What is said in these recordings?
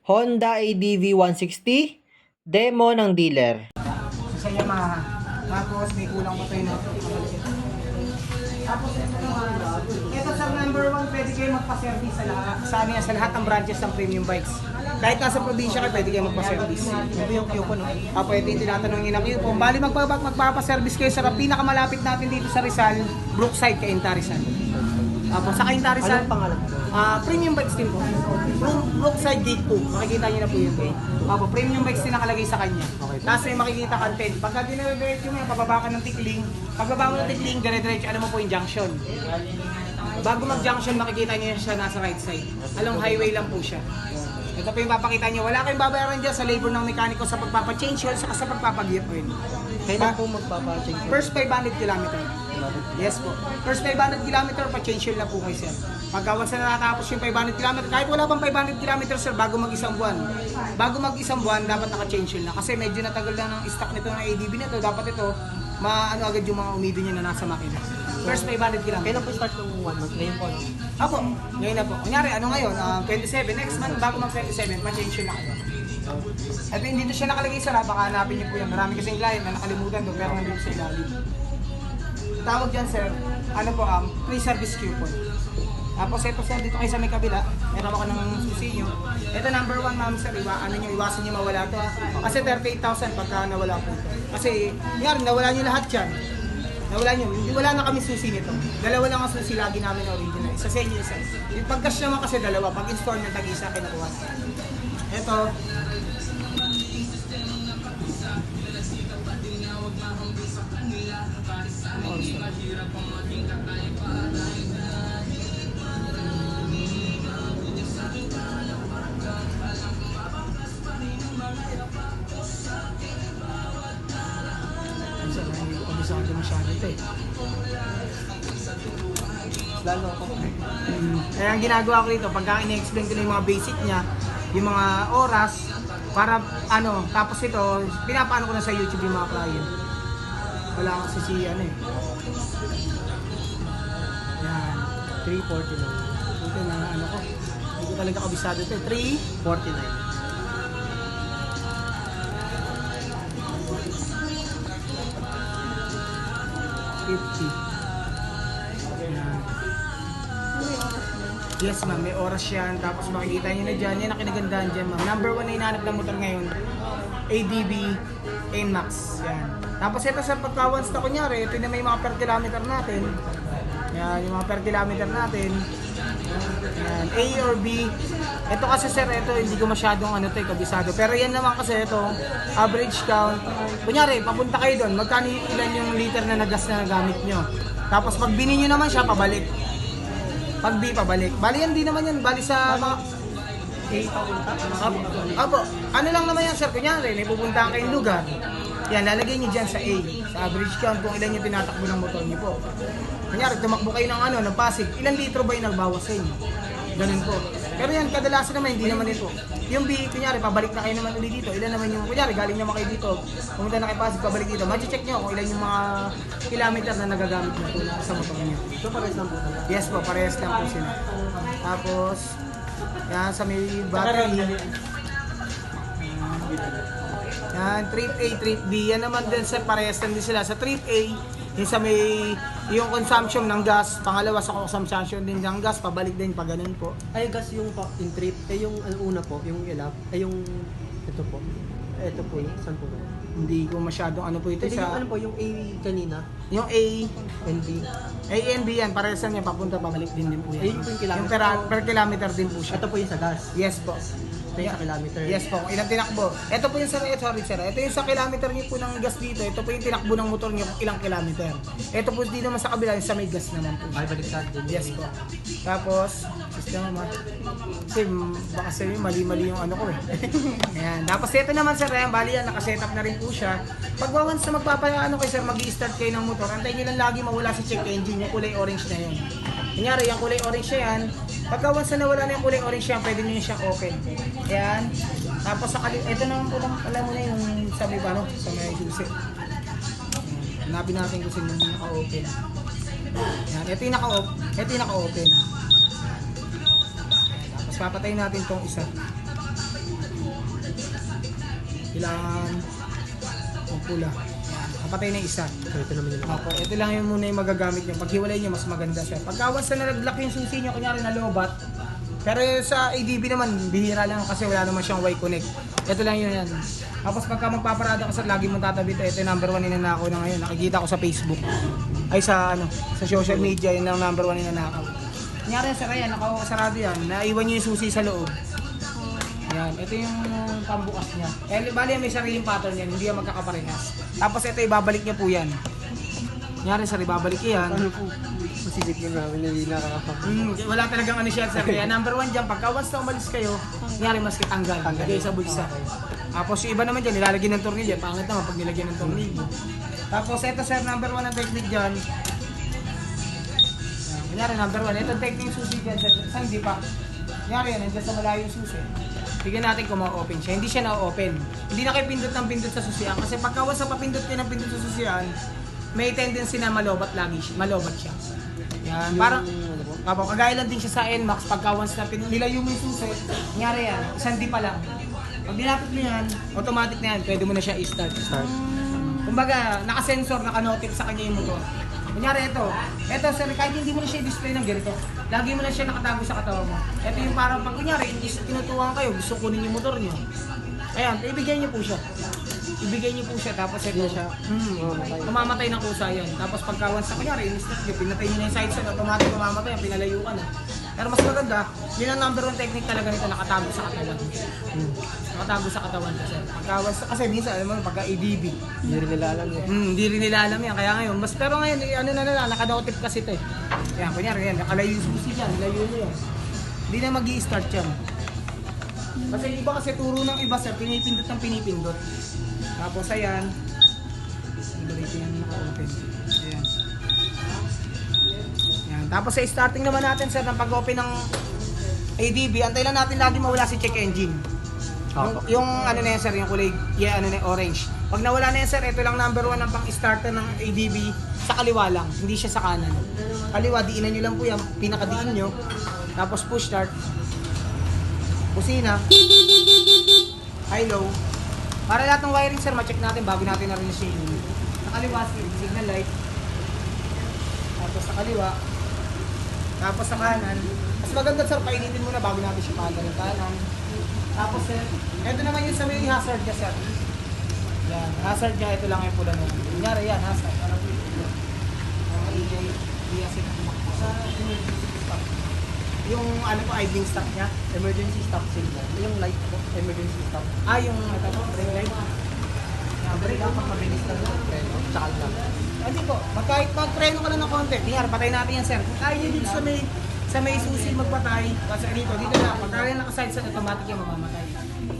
Honda ADV 160, demo ng dealer. Sa Yamaha. Tapos may kulang pa tayo na. Tapos ito naman. Ito sa number 1, pwede kayo magpa-service sa lahat ng branches ng premium bikes. Kahit nasa probinsya kayo, pwede kayo magpa-service. Ito yung Q-Con, no? Ito yung tinatanong nyo ng Q-Con. Bali magpapa-service kayo sa pinakamalapit natin dito sa Rizal, Brookside, Cainta, Rizal. Tapos sa Cainta, Rizal. Anong pangalan po? Premium bikes din po. Brookside Gate 2. Makikita nyo na po yun. Premium bikes din nakalagay sa kanya. Okay. Tapos may makikita content. Pagka dinire-direct mo yan, pababa ka ng tikling. Pagbaba mo ng tikling, dire-diretso, ano mo po yung junction. Bago mag-junction, makikita nyo siya nasa right side. Along highway lang po siya. Ito po yung papakita nyo. Wala kayong babayaran dyan sa labor ng mekaniko sa pagpapa-change oil, saka sa pagpapag-gear oil. Kailan po magpapa-change? First 500 km. Yes po. First 500 km, pa-change oil na po kayo, sir. Pagka once na natapos yung 500 km, kahit wala pang 500 km, sir, bago mag-isang buwan. Bago mag-isang buwan, dapat naka-change oil na. Kasi medyo natagal na ng stock nito ng ADB nito. Dapat ito, maano agad yung mga umido niya na nasa makina. First 500 km. Kailan po start ng 1 month? Ngayon po, no? Apo, ngayon na po. Kunyari, ano ngayon? 27. Next month, bago mag-27, pa-change oil na kayo. At dito siya nakalagay sa lab, baka hanapin niyo po yan. Marami kasing client na nakalimutan doon, pero nandito sa ilalim. Tawag dyan, sir, ano po, free service coupon. Tapos ito, sir, dito kayo sa may kabila, meron ako ng susi nyo. Ito number 1, ma'am, sir, iwasan nyo mawala to. Kasi 38,000 pagka nawala po ito. Kasi, yan, nawala nyo lahat yan. Nawala nyo, wala na kami susi nito. Dalawa lang ang susi lagi namin na original. Isa sa inyo, isa. Yung pag-cash naman kasi dalawa, pag-install nyo, tag-isa, kinukuha. Ito, hindi ko kabisado masyado ito eh. Lalo ako. Kaya ang ginagawa ko dito, pagka ina-explain ko na yung mga basic niya, yung mga oras, para ano, tapos ito, pinapaano ko na sa YouTube yung mga client. Wala kasi si ano eh. Yan, 349. ito na ano ko. Hindi ko talaga kabisado ito. 49. 50. Yan. Yes ma'am, may oras yan. Tapos makikita nyo na dyan. Yan ang kinagandahan dyan ma'am. Number 1 na hinahanap ng motor ngayon, ADB NMAX. Yan. Tapos ito sa pagka-once na kunyari, ito na may mga per kilometer natin. Yan, yung mga per kilometer natin. Yan, A or B. Ito kasi sir, ito hindi ko masyadong ano to, kabisado. Pero yan naman kasi ito, average count. Kunyari, papunta kayo doon, magkano ilan yung liter na nagas na nagamit nyo. Tapos pag bini nyo naman siya, pabalik. Pag B, pabalik. Bali yan, di naman yan. Bali sa mga... Apo, ano lang naman yan sir, kunyari, may pupuntahan kayong lugar. Yan, lalagay nyo dyan sa A. Sa average count kung ilan yung tinatakbo ng motor nyo po. Kunyari, tumakbo kayo ng ano, ng Pasig, ilang litro ba yung nagbawas sa inyo? Ganun po. Pero yan, kadalasan naman, hindi naman ito. Yung B, kunyari, pabalik na kayo naman ulit dito. Ilan naman yung, kunyari, galing naman kayo dito. Pumunta na kayo Pasig, pabalik dito. Mag-check nyo kung ilan yung mga kilometer na nagagamit nyo po sa motor nyo. So, parehas lang po talaga. Yes po, parehas lang po sila. Tapos, yan, sa may battery. Yan, trip A, trip B. Yan naman din sir, parehas lang din sila. Sa trip A, yung sa may yung consumption ng gas, pangalawa sa consumption din ng gas, pabalik din pag ganun po. Ay, gas yung in trip. Yung una po, yung ilap. Ay, yung ito po. Ito po, saan po ba? Hindi ko masyadong ano po ito Yung sa... ano po, yung A kanina. Yung A, And B. A and B yan, parehas lang yan, papunta, pabalik din po yan. Ayun po yung kilometer. Yung per kilometer din po siya. Ito po yung sa gas. Yes po. Ito yung sa kilometer. Yes po, kung ilang tinakbo. Ito po yung sa, sorry sir, ito yung sa kilometer niyo po ng gas dito. Ito po yung tinakbo ng motor niyo kung ilang kilometer. Ito po dito naman sa kabila, yung sa may gas naman po. Ay, baliktad din. Yes po. Tapos, system naman. Kasi baka sabi mali-mali yung ano ko eh. Ayan. Tapos ito naman sir, ayan, bali yan, nakasetup na rin po siya. Pag once na magpapaano kayo sir, mag-i-start kayo ng motor, antayin nyo lang lagi mawala si check engine, yung kulay orange na yun. Kunyari, yung kulay orange na yan, pagka once na nawala na yung kulay orange yan, pwede nyo siyang open. Ayan. Tapos sa ito naman po, alam mo na yung sabi ba, no? Sa may susi. Hanapin natin kung sino yung naka-open. Ayan. Ito yung naka-off. Ito yung naka-open. Tapos papatayin natin tong isa. Kailangan pula. Yan, kapatay na isa. So, ito naman yung Opo, ito lang yung muna yung magagamit nyo. Pag hiwalay nyo, mas maganda siya. Pagka once na nag-lock yung susi nyo, kunyari na lobat, pero sa ADB naman, bihira lang kasi wala naman siyang Y-connect. Ito lang yun yan. Tapos pagka magpaparada ka sa lagi mong tatabi ito yung number 1 ninanakaw na ngayon. Nakikita ko sa Facebook. Ay sa sa social media, yun ang number 1 ninanakaw. Kunyari sa kaya, nakasarado yan. Naiwan nyo yung susi sa loob. Yan, ito yung pambukas niya. Eh, bali may sariling pattern yan, hindi yan magkakaparehas. Tapos ito, ibabalik niya po yan. Kunyari sir, ibabalik yan. ano po, masisip yung namin na hindi nakakapag. Wala talagang ano siya sir. Kaya number 1 dyan, pagka once na umalis kayo, kunyari mas kitanggal, lagay sa bulsa. Tapos yung iba naman dyan, nilalagyan ng tornilyo. Pangit naman pag nilagyan ng tornilyo. Tapos ito sir, number 1 ang technique dyan. Kunyari number 1, ito technique susi dyan sir. Saan hindi pa? Kunyari yan, nandiyan sa malayo yung susi. Tignan natin kung ma-open siya. Hindi siya na-open. Hindi na kayo pindot ng pindot sa susian. Kasi pagka once na papindot kayo ng pindot sa susian, may tendency na malobat lagi siya. Malobat siya. Yan, parang kagaya lang din siya sa NMAX pagka once na nilayo mo yung susi. Kunyari yan, isang di pa lang. Pag nilapit mo yan, automatic na yan, pwede mo na siya i-start. Kumbaga, naka-sensor, naka-notif sa kanya yung motor. Kunyari ito sir, kahit hindi mo na siya i-display ng ganito, lagi mo na siya nakatago sa katawan mo. Ito yung parang pag kunyari, tinutuwang kayo, gusto kunin yung motor niyo. Ayan, ibigay niyo po siya. Ibigay niyo po siya, tapos ito siya. Mamamatay ng kusa yan. Tapos pagka once na kunyari, in-start niyo, pinatay niyo na yung side stand, automatic mamamatay yan, pinalayo ka na. Pero mas maganda, yun ang number 1 technique talaga nito, nakatago sa katawan. Nakatago sa katawan kasi minsan, alam mo, pagka ADB. Hindi rin nila alam eh. Hindi rin nila alam yan, kaya ngayon, pero ngayon, ano na nila, nakanotif kasi ito eh. Yan, kunyari yan, nakalayo yung susi dyan, nilayo mo yan. Hindi na mag-i-start yan. Kasi iba kasi turo ng iba sir, pinipindot ng pinipindot. Tapos ayan, dito yan naka-open. Ayan. Yan. Tapos sa starting naman natin sir, ng pag-open ng ADB, antay lang natin lagi mawala si check engine. Yung ano na yan sir, yung kulay, ano na orange. Pag nawala na yan sir, ito lang number 1 ang pang-starter ng ADB sa kaliwa lang, hindi siya sa kanan. Kaliwa, diinan nyo lang po yan, pinakadiin nyo. Tapos push start. Kusina. High low. Para lahat ng wiring sir, ma-check natin bago natin na rin yung shading. Sa kaliwa, signal light. Tapos sa kaliwa. Tapos sa kanan. Mas maganda sir, painitin muna bago natin siya pala ng kanan. Tapos sir, ito naman yung sa may hazard niya sir. Yan, hazard niya, ito lang yung pula naman. Kunyari yan, hazard. Ano po yung pula? AJ, Diasit. Sa emergency stop. Yung ano po, idling stop niya. Emergency stop signal. Yung light po, emergency stop. Yung ito po, brake light. Brake up, mabilis lang yung preno, tsaka lang. Hindi po, kahit mag-preno ka lang ng konti. Tingnan, patay natin yan sir. Kung kaya nyo dito sa may susi magpatay, kasi dito na, pag kaya naka-side sa automatic yung mamamatay.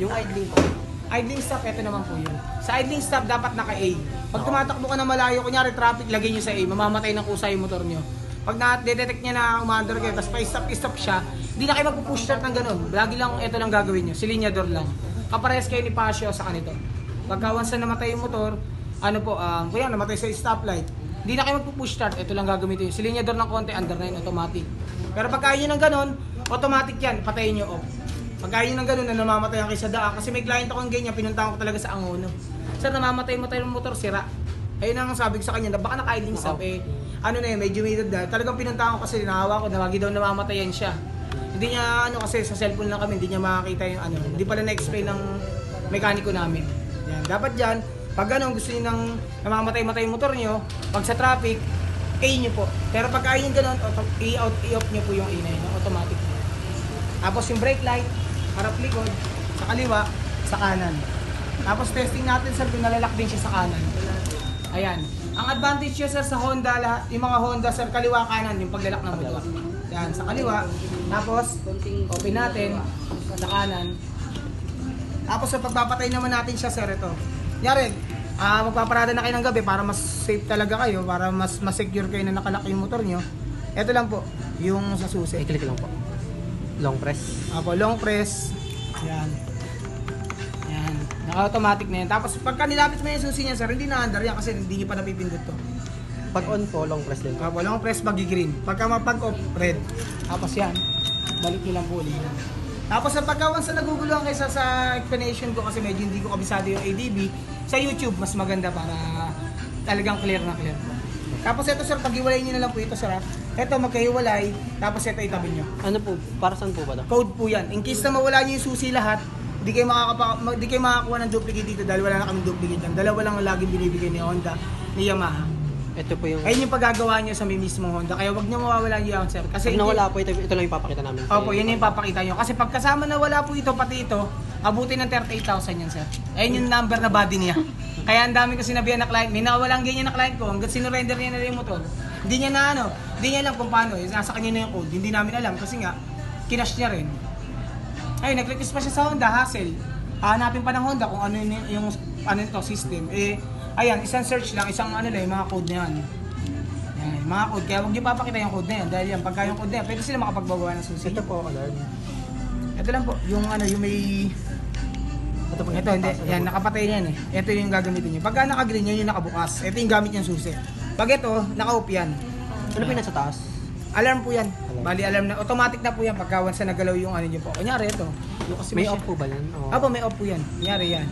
Yung idling po. Idling stop, ito naman po yun. Sa idling stop, dapat naka-A. Pag tumatakbo ka na malayo, kunyari traffic, lagay nyo sa A, mamamatay ng kusa yung motor nyo. Pag na-detect niya na umaandar kayo, tapos pa-stop siya, hindi na kayo magpo-push start ng ganun. Lagi lang, ito lang gagawin nyo, silinyador lang. Kaparehas kayo ni Pasio sa kanito. Pagka once na namatay yung motor, ano po, kaya namatay sa stoplight, hindi na kayo magpo-push start, ito lang gagamitin. Silinyador ng konti, under na yun, automatic. Pero pag kaya nyo ng ganun, automatic yan, patayin nyo off. Pag kaya nyo ng ganun na namamatay ang kayo sa daan, kasi may client akong ganyan, pinuntahan ko talaga sa Angono. Sir, namamatay-matay yung motor, sira. Ayun ang sabi ko sa kanya, na baka naka-idling stop ano na yun, medyo may edad na. Talagang pinuntahan ko kasi nakahawa ko, nawagi daw namamatayan siya. Hindi niya, kasi sa cellphone lang kami, hindi niya makakita yung hindi pala na-explain ng mekaniko namin. Yan, dapat dyan, pag gusto niyo ng namamatay-matay yung motor niyo, pag sa traffic, A niyo po. Pero pag kaya yung ganun, i-off niyo po yung A na yun, automatic. Tapos yung brake light, harap likod, sa kaliwa, sa kanan. Tapos testing natin sir, kung nalalak din siya sa kanan. Ayan. Ang advantage niya sir sa Honda, yung mga Honda sir, kaliwa kanan yung paglalak ng motor. Yan, sa kaliwa. Tapos, open natin sa kanan. Tapos sa pagpapatay naman natin siya sir, ito. Yari, magpaparada na kayo ng gabi para mas safe talaga kayo, para mas secure kayo na nakalak yung motor nyo. Ito lang po, yung sa susi. I-click lang po. Long press. Long press. Yan. Yan. Naka-automatic na yan. Tapos pagka nilapit mo yung susi niya sir, hindi na-under yan kasi hindi nyo pa napipindot to. Pag on po, long press din. Long press, magi-green. Pagka mapag-off, red. Tapos yan. Balik nyo lang po ulit. Tapos sa pagkawan sa naguguluhan kaysa sa explanation ko kasi medyo hindi ko kabisado yung ADB, sa YouTube mas maganda para talagang clear na clear po. Tapos ito sir, pag-iwalay nyo na lang po ito sir ha. Ito magkahiwalay, tapos ito itabi nyo. Ano po, para saan po ba to? Code po yan. In case na mawala nyo yung susi lahat, di kayo makakuha ng duplicate dito dahil wala na kaming duplicate yan. Dalawa lang ang laging binibigay ni Honda, ni Yamaha. Ito po yung... Ayun yung paggagawa nyo sa may mismong Honda. Kaya wag nyo mawawala yung sir. Kasi Pag nawala po, ito lang yung papakita namin. Opo, yun yung papakita nyo. Kasi pag kasama na wala po ito, pati ito, abutin ng 38,000 yan, sir. Ayun yung number na body niya. Kaya ang dami ko sinabihan na client, may nawalang ganyan na client ko, hanggat sinurrender niya na rin yung motor. Hindi niya na hindi niya alam kung paano, nasa kanya na yung code. Hindi namin alam kasi nga, kinash niya rin. Ayun, nag-request pa siya sa Honda, hassle. Hanapin pa ng Honda kung ano yung ito, system. Ayan, isang search lang, isang yung mga code na yan. Yan, mga code. Kaya huwag niyo papakita yung code na yan. Dahil yan, pagka yung code na yan, pwede sila makapagbawa ng susi. Ito po, alarm. Ito lang po, yung yung may... Ito po, Ito, hindi. Yan, nakapatay na yan eh. Ito yung gagamitin nyo. Pagka naka-green yan, yung nakabukas. Ito yung gamit yung susi. Pag ito, naka-off yan. Ano po yung nasa taas? Alarm po yan. Bali, alarm na. Automatic na po yan pagka once na nagalaw yung nyo po. Kunyari ito. Yung kasi May off po ba yan? O... Apo, may off po yan. Kunyari yan.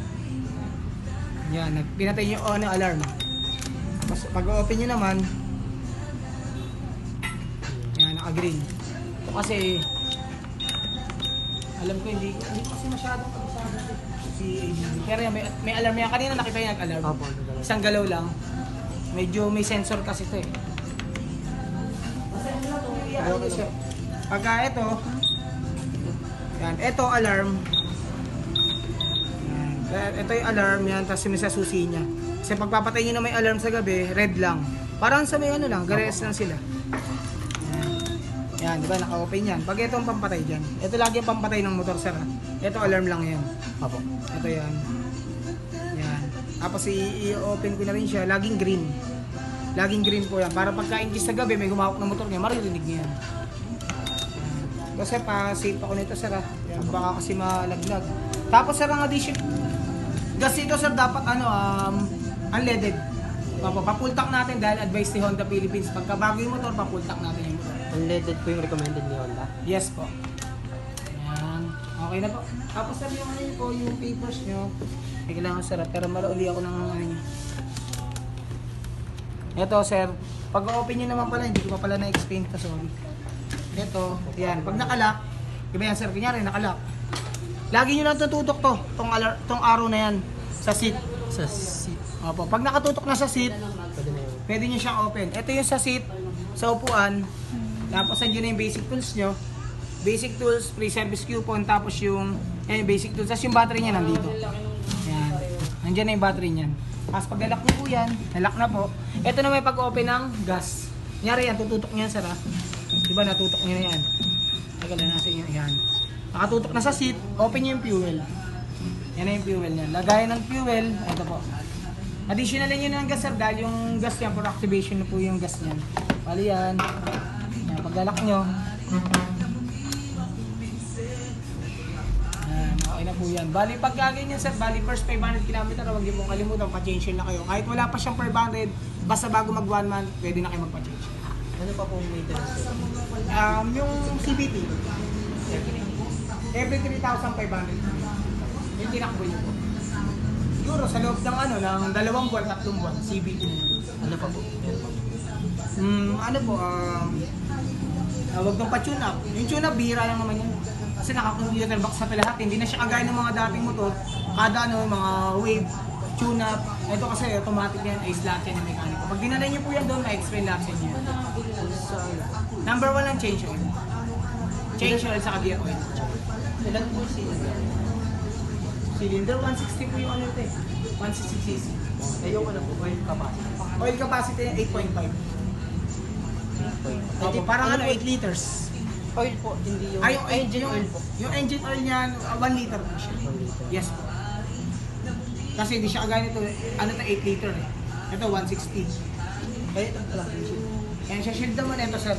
Yan, pinatay nyo yung alarm. Tapos pag-open nyo naman, yan, naka-green. Ito kasi, alam ko hindi kasi masyadong kabisado si ADB. Pero yan, may alarm yan. Kanina nakita yung nag-alarm. Opo, Isang galaw lang. Medyo may sensor kasi ito eh. Pagka ito, yan, ito alarm. Yan, ito yung alarm yan, tapos yung sa susi niya. Kasi pagpapatay nyo na may alarm sa gabi, red lang. Parang sa may lang, gares lang sila. Yan, di ba, naka-open yan. Pag ito ang pampatay dyan, ito lagi ang pampatay ng motor sir ha. Ito alarm lang yan. Opo. Ito yan. Yan. Tapos i-open ko na rin siya, laging green. Laging green po yan. Para pagka in case sa gabi may gumawak ng motor niya, maririnig niya yan. Kasi pa-safe ako nito sir ha. Yan, baka kasi malaglag. Tapos sir, ang addition, gas ito sir dapat unleaded. Papultak natin dahil advice ni Honda Philippines. Pagka bago yung motor, papultak natin yung motor. Unleaded po yung recommended ni Honda. Yes po. Yan. Okay na po. Tapos sir, yung po, yung papers nyo. May kailangan sir, pero malauli ako ng nyo. Ito sir, pag open nyo naman pala, hindi ko pa pala na-explain to, sorry. Ito, yan. Pag nakalock, diba yan sir, kunyari nakalock. Lagi nyo lang tututok to, tong arrow na yan, sa seat. Sa seat. Opo, pag nakatutok na sa seat, Pwede na yun. pwede nyo siyang open. Ito yung sa seat, sa upuan. Tapos nandiyan na yung basic tools nyo. Basic tools, pre-service coupon, tapos yung basic tools. Tapos yung battery niya nandito. Yan. Nandiyan na yung battery niyan. Tapos pag nalock nyo po yan, nalock na po. Ito na may pag-open ng gas. Kunyari yan, tututok nyo yan sir ha. Diba natutok nyo na yan. Teka lang natin yun. Yan. Nakatutok na sa seat, open nyo yung fuel. Yan na yung fuel niya. Lagayan ng fuel, ito po. Additional yun ng gas sir dahil yung gas niya for activation na po yung gas niyan. Bali yan. Yan, paglalak nyo. Yan, okay na po yan. Bali pag gagawin niya sir, bali first 500 km, huwag niyo pong kalimutan, pa-change na kayo. Kahit wala pa siyang per 100, basta bago mag 1 month, pwede na kayo magpa-change. Ano pa pong maintenance? Yung CVT, every 3,500. Yung tinakbo niyo po. Siguro sa loob ng ng 2 buwan, 3 buwan, CVT na yun. Ano pa po? Huwag nang pa-tune up. Yung tune up, bihira lang naman yun. Kasi naka-computer box sa lahat. Hindi na siya kagaya ng mga dating motor. Kada mga wave, tune up. Ito kasi automatic yan, ay lahat yan ng mekaniko. Pag dinala niyo po yan doon, ma-explain lahat sa inyo. Number 1 lang, change oil. Change oil sa gear oil. Ilan po Cylinder, 160 po yung ito eh. 160cc. yung ano po, oil capacity. Oil capacity, 8.5. Opo, parang 8 liters. Oil po, hindi yung Ay, yung engine oil po. Yung engine oil niyan, 1 liter po siya. 1 liter. Yes po. Kasi hindi siya kagaya nito, 8 liter eh. Ito, 160. Kaya ito lang yung shield. Yan siya, shield naman ito sir.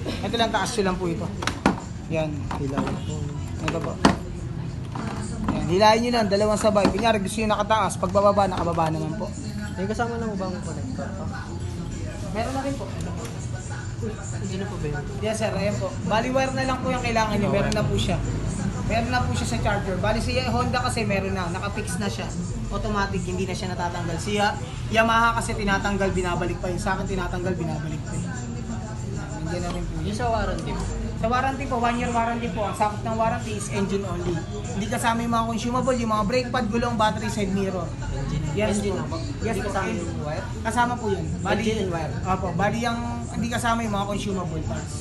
Ito lang, taas lang po ito. Yan. Hilaw po. Ito po. Yan, hilahin nyo lang, dalawang sabay. Kunyari, gusto nyo nakataas, pag bababa, nakababa naman po. May kasama na mo ba ang connector pa? Meron na rin po. Hindi na po ba yun? Yes sir, ayan po. Bali wire na lang po yung kailangan nyo, meron na po siya. Meron na po siya sa charger. Bali si Honda kasi meron na, nakafix na siya. Automatic, hindi na siya natatanggal. Si Yamaha kasi tinatanggal, binabalik pa yun. Sa akin tinatanggal, binabalik pa yun. Hindi na rin po yun. Yung sa warranty po. Sa warranty po, 1 year warranty po. Ang sakop ng warranty is engine only. Hindi kasama yung mga consumable, yung mga brake pad, gulong, battery, side mirror. Yes Engine po. po. Yes Hindi po. kasama yung wire? Kasama po yun. Engine and wire. Opo, bali yung hindi kasama yung mga consumable parts.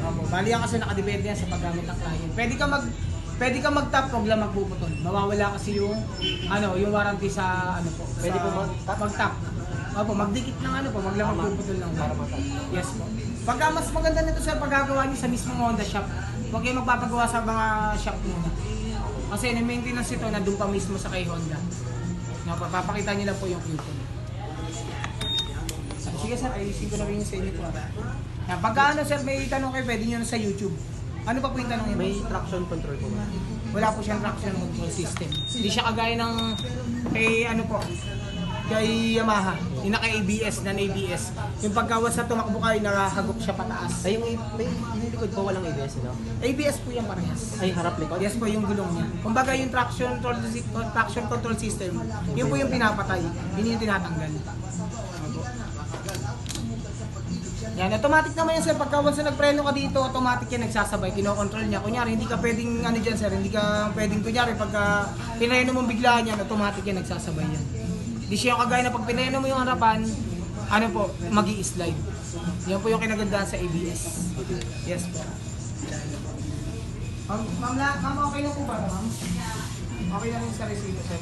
Opo, bali yan kasi nakadepende yan sa paggamit ng client. Pwede ka mag-tap, huwag lang magpuputol. Mawawala kasi yung yung warranty sa po. Pwede sa, po mag-tap? Mag-tap. Opo, magdikit ng wag lang magpuputol ng Para matap. Yes po. Pagka mas maganda nito sa paggagawa niyo sa mismong Honda shop, huwag kayo magpapagawa sa mga shop muna. Kasi maintenance ito na doon pa mismo sa kay Honda. Papakita niyo lang po yung clip. Sige sir, ayusin ko na rin yung sa inyo po. Yan, pagka sir, may tanong kayo, pwede nyo na sa YouTube. Ano pa po yung tanong niyo? May traction control po ba? Wala po siyang traction control system. Hindi siya kagaya ng kay kay Yamaha. Yung naka-ABS, non-ABS. Yung pagkawas sa tumakbo kayo, nakahagop siya pataas. Ay, yung likod po walang ABS, no? ABS po yan parehas. Ay, harap likod? Yes po yung gulong niya. Kumbaga yung traction control system, yun po yung pinapatay. Yun yung tinatanggal. Yan, automatic naman yan sir. Pagka once na nagpreno ka dito, automatic yan nagsasabay. Kino-control niya. Kunyari, hindi ka pwedeng dyan sir. Hindi ka pwedeng kunyari pagka pinreno mong biglaan yan, automatic yan nagsasabay yan. Hindi siya yung kagaya na pag pinreno mo yung harapan, magi-slide. Yan po yung kinagandaan sa ABS. Yes po. Ma'am, okay na po ba ma'am? Okay na rin sa resibo sir.